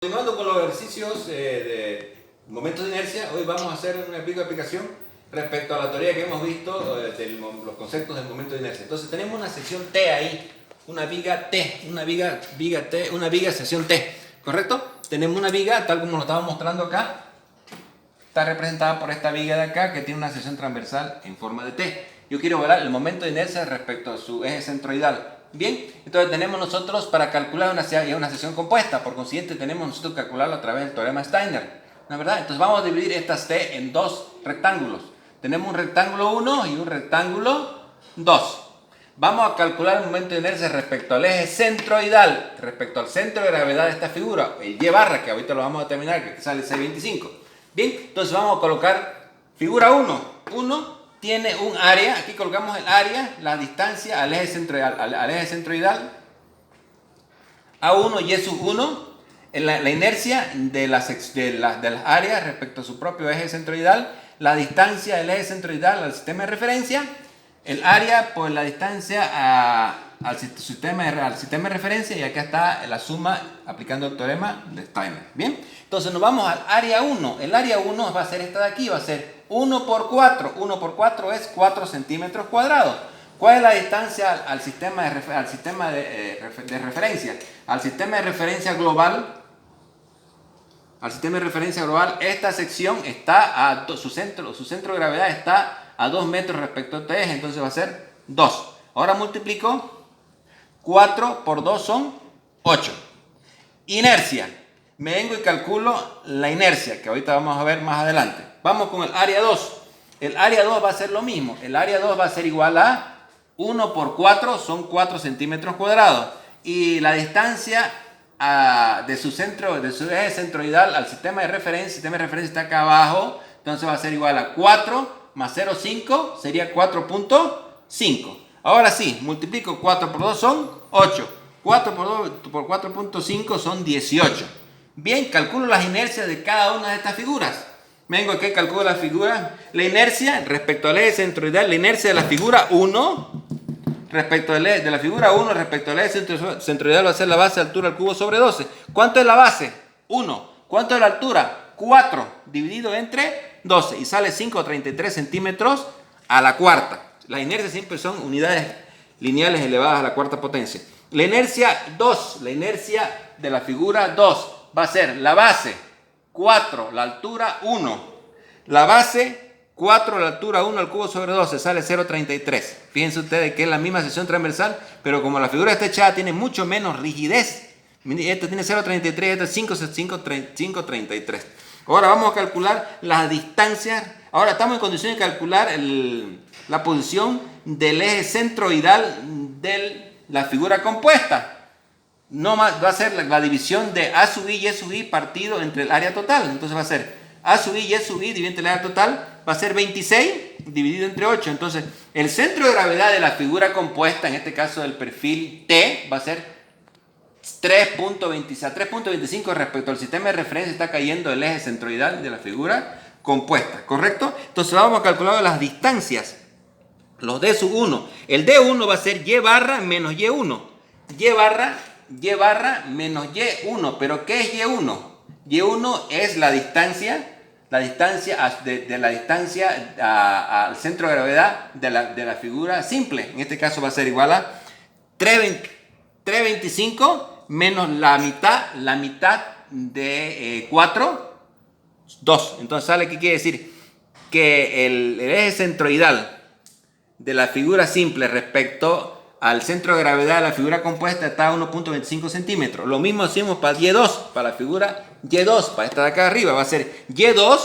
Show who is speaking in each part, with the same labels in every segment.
Speaker 1: Continuando con los ejercicios de momentos de inercia, hoy vamos a hacer una aplicación respecto a la teoría que hemos visto de los conceptos del momento de inercia. Entonces tenemos una sección T ahí, una viga T, una viga sección T, ¿correcto? Tenemos una viga tal como lo estaba mostrando acá, está representada por esta viga de acá que tiene una sección transversal en forma de T. Yo quiero ver el momento de inercia respecto a su eje centroidal. Bien, entonces tenemos nosotros para calcular una sección compuesta, por consiguiente tenemos nosotros que calcularlo a través del teorema Steiner, ¿no es verdad? Entonces vamos a dividir estas T en dos rectángulos. Tenemos un rectángulo 1 y un rectángulo 2. Vamos a calcular el momento de inercia respecto al eje centroidal, respecto al centro de gravedad de esta figura, el Y barra, que ahorita lo vamos a determinar, que sale 625. Bien, entonces vamos a colocar figura 1 tiene un área, aquí colocamos el área, la distancia al eje centroidal, A1 y E1, la inercia de las áreas respecto a su propio eje centroidal, la distancia del eje centroidal al sistema de referencia, el área por la distancia al sistema de referencia, y acá está la suma aplicando el teorema de Steiner. Bien, entonces nos vamos al área 1. El área 1 va a ser esta de aquí, va a ser 1 por 4. 1 por 4 es 4 centímetros cuadrados. ¿Cuál es la distancia al sistema de referencia? Al sistema de referencia global. Al sistema de referencia global, esta sección está su centro de gravedad está a 2 metros respecto a este eje, entonces va a ser 2. Ahora multiplico. 4 por 2 son 8. Inercia. Me vengo y calculo la inercia, que ahorita vamos a ver más adelante. Vamos con el área 2. El área 2 va a ser lo mismo. El área 2 va a ser igual a 1 por 4, son 4 centímetros cuadrados. Y la distancia de su eje centroidal al sistema de referencia, el sistema de referencia está acá abajo, entonces va a ser igual a 4 más 0,5 sería 4.5. Ahora sí, multiplico 4 por 2 son 8. 4 por 4.5 son 18. Bien, calculo las inercias de cada una de estas figuras. Vengo aquí, calculo la figura, la inercia respecto al eje centroidal, la inercia de la figura 1 respecto al eje, de la figura 1 respecto al eje centroidal va a ser la base de altura al cubo sobre 12. ¿Cuánto es la base? 1. ¿Cuánto es la altura? 4 dividido entre 12 y sale 5,33 centímetros a la cuarta. Las inercias siempre son unidades lineales elevadas a la cuarta potencia. La inercia 2, la inercia de la figura 2 va a ser la base 4, la altura 1. La base 4, la altura 1 al cubo sobre 12 sale 0,33. Fíjense ustedes que es la misma sección transversal, pero como la figura está echada tiene mucho menos rigidez. Esta tiene 0,33, esta es 5,33. Ahora vamos a calcular las distancias. Ahora estamos en condición de calcular la posición del eje centroidal de la figura compuesta. No más, va a ser la división de A sub I y E sub I partido entre el área total. Entonces va a ser A sub I y E sub I dividido entre el área total, va a ser 26 dividido entre 8. Entonces el centro de gravedad de la figura compuesta, en este caso del perfil T, va a ser 3.25 respecto al sistema de referencia. Está cayendo el eje centroidal de la figura compuesta, ¿correcto? Entonces vamos a calcular las distancias. Los D sub 1. El D1 va a ser Y barra menos Y1. Y barra menos Y1. ¿Pero qué es Y1? Y1 es la distancia al centro de gravedad de la figura simple. En este caso va a ser igual a 325 menos la mitad de 4, 2. Entonces sale, ¿qué quiere decir? Que el eje centroidal de la figura simple respecto al centro de gravedad de la figura compuesta está a 1.25 centímetros. Lo mismo hacemos para Y2, para la figura Y2, para esta de acá arriba, va a ser Y2,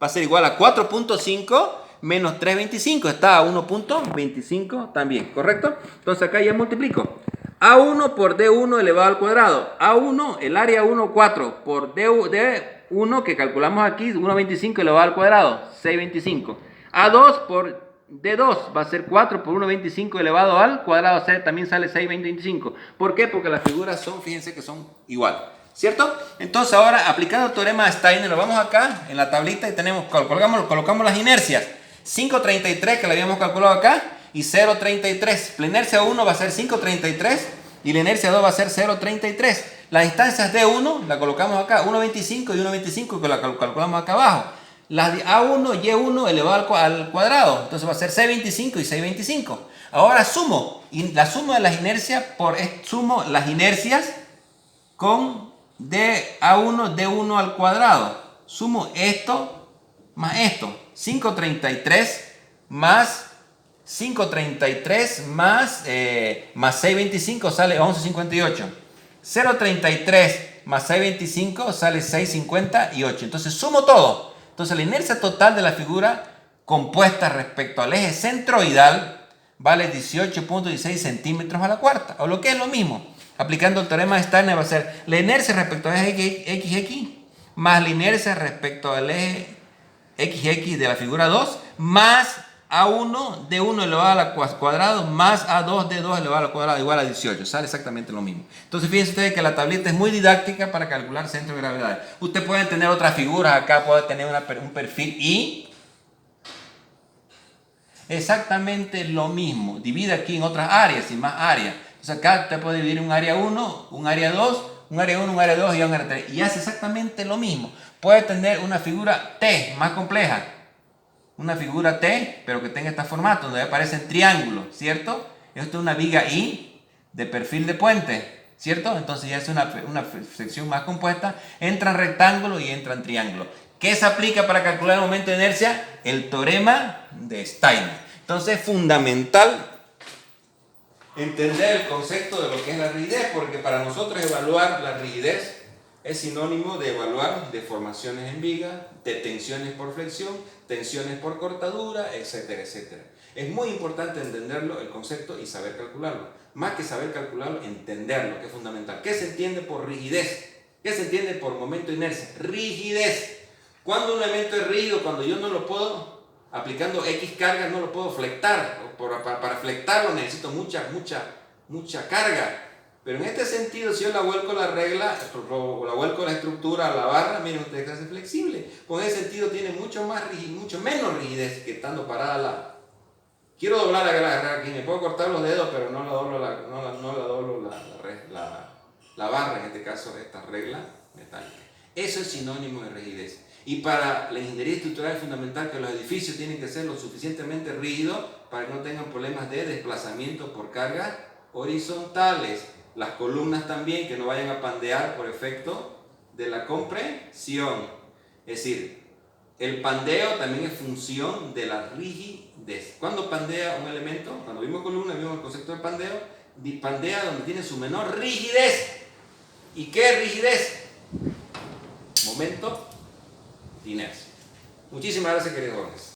Speaker 1: va a ser igual a 4.5 menos 3.25, está a 1.25 también, ¿correcto? Entonces acá ya multiplico. A1 por D1 elevado al cuadrado. A1, el área 1, 4 por D1 que calculamos aquí, 1.25 elevado al cuadrado, 6.25. A2 por D2 va a ser 4 por 1.25 elevado al cuadrado, también sale 6.25. ¿Por qué? Porque las figuras son, fíjense que son igual, ¿cierto? Entonces ahora, aplicando el teorema de Steiner, lo vamos acá en la tablita y tenemos, colocamos las inercias. 5.33 que la habíamos calculado acá y 0.33. La inercia 1 va a ser 5.33 y la inercia 2 va a ser 0.33. Las distancias D1 la colocamos acá, 1,25 y 1,25 que la calculamos acá abajo. Las de A1, Y1 elevado al cuadrado. Entonces va a ser 6,25 y 6,25. Ahora sumo. Y la suma de las inercias sumo las inercias con A1, D1 al cuadrado. Sumo esto más esto. 533 más 533 más 625 sale 1158. 0.33 más 6.25 sale 6.58. Entonces sumo todo. Entonces la inercia total de la figura compuesta respecto al eje centroidal vale 18.16 centímetros a la cuarta. O lo que es lo mismo. Aplicando el teorema de Steiner va a ser la inercia respecto al eje XX más la inercia respecto al eje XX de la figura 2 más A1 D1 elevado al cuadrado más A2 D2 elevado al cuadrado igual a 18. Sale exactamente lo mismo. Entonces fíjense ustedes que la tablita es muy didáctica para calcular centro de gravedad. Ustedes pueden tener otras figuras. Acá puede tener un perfil Y. Exactamente lo mismo. Divide aquí en otras áreas y más áreas. Entonces acá usted puede dividir un área 1, un área 2, un área 1, un área 2 y un área 3. Y hace exactamente lo mismo. Puede tener una figura T más compleja. Una figura T, pero que tenga este formato, donde aparecen triángulos, ¿cierto? Esto es una viga I de perfil de puente, ¿cierto? Entonces ya es una sección más compuesta. Entran rectángulos y entran triángulos. ¿Qué se aplica para calcular el momento de inercia? El teorema de Steiner. Entonces es fundamental entender el concepto de lo que es la rigidez, porque para nosotros evaluar la rigidez es sinónimo de evaluar deformaciones en viga, de tensiones por flexión, tensiones por cortadura, etcétera, etcétera. Es muy importante entenderlo, el concepto, y saber calcularlo. Más que saber calcularlo, entenderlo, que es fundamental. ¿Qué se entiende por rigidez? ¿Qué se entiende por momento de inercia? Rigidez. Cuando un elemento es rígido, cuando yo no lo puedo, aplicando X cargas, no lo puedo flectar. Para flectarlo necesito mucha carga. Pero en este sentido, si yo la vuelco la regla, o la vuelco la estructura a la barra, miren ustedes que hace flexible. Con ese sentido tiene mucho menos rigidez que estando parada Quiero doblar la aquí, me puedo cortar los dedos, pero no la doblo la barra, en este caso esta regla metálica. Eso es sinónimo de rigidez. Y para la ingeniería estructural es fundamental que los edificios tienen que ser lo suficientemente rígidos para que no tengan problemas de desplazamiento por cargas horizontales. Las columnas también, que no vayan a pandear por efecto de la compresión. Es decir, el pandeo también es función de la rigidez. ¿Cuándo pandea un elemento? Cuando vimos columna, vimos el concepto de pandeo. Pandea donde tiene su menor rigidez. ¿Y qué es rigidez? Momento de inercia. Muchísimas gracias, queridos jóvenes.